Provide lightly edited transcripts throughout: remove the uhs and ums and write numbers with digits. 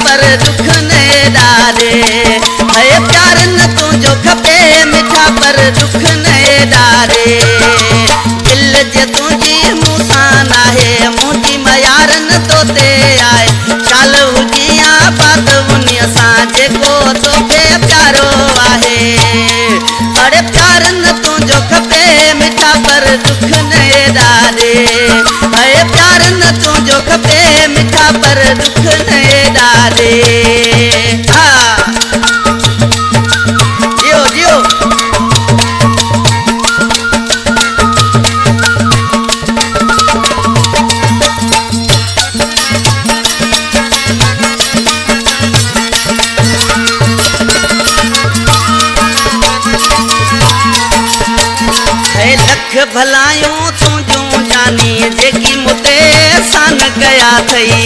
पर दुख न ॾारे। है प्यार न तुंहिंजो खपे मिठा पर दुख न ॾारे। दिल जे तुंहिंजी मूंसां नाहे मुंहिंजी मयार न तो ते आहे। शाल हुजी या बात उन्हीअ सां जेको तोखे प्यारो आहे। अड़े प्यार न तुंहिंजो खपे मिठा पर दुख न ॾारे। है प्यार न तुंहिंजो खपे मिठा पर दुख न ॾारे। जियो जियो लख भलायूं तुंहिंजूं जानी जेकी मुते सान कया थई।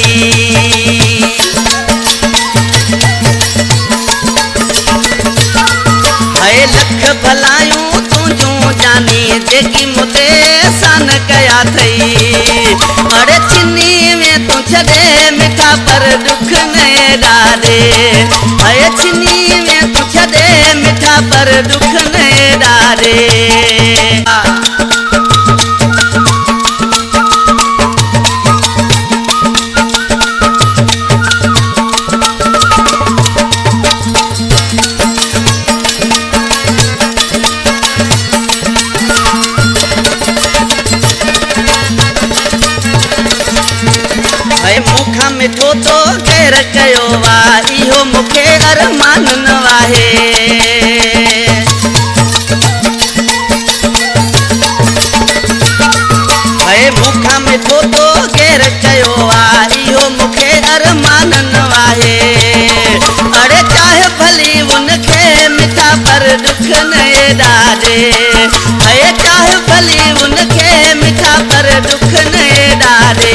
है लख भलायूं तुंहिंजूं जानी जेकी मुते सान कया थई। अड़े चिनी में तूं छॾे मिठा पर दुख न ॾारे। है चिनी में तूं छॾे मिठा पर दुख न ॾारे। मूंखां मिठो तो केर कयो वा इहो मूंखे अरमान न आहे। है मूंखां मिठो तो केर कयो वा इहो मूंखे अरमान न आहे। अड़े चाहे भली उनखे मिठा पर दुख न ॾारे। है चाहे भली उनखे मिठा पर दुख न ॾारे।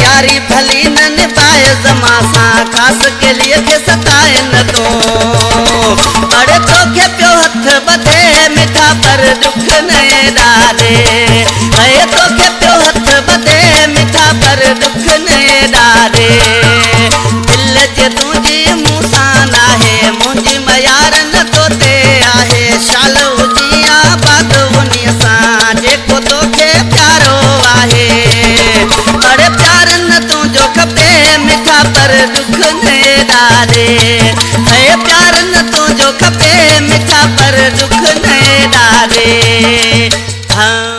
यारी भली न निभाए जमा सां खास के लिए के सताए न तो। अड़े तोखे पियो हथ बधे मिठा पर दुख न ॾारे। है तोखे पियो हथ बधे मिठा पर दुख न ॾारे। दिल जे तुंहिंजी मूंसां नाहे मुंहिंजी मयार न तो ते आहे। शाल हुजी या बात उन्हीअ सां जेको तोखे प्यारो आहे। अड़े प्यार न तुंहिंजो खपे मिठा पर दुख न ॾारे। है प्यार न तुंहिंजो खपे मिठा पर दुख न ॾारे। हाँ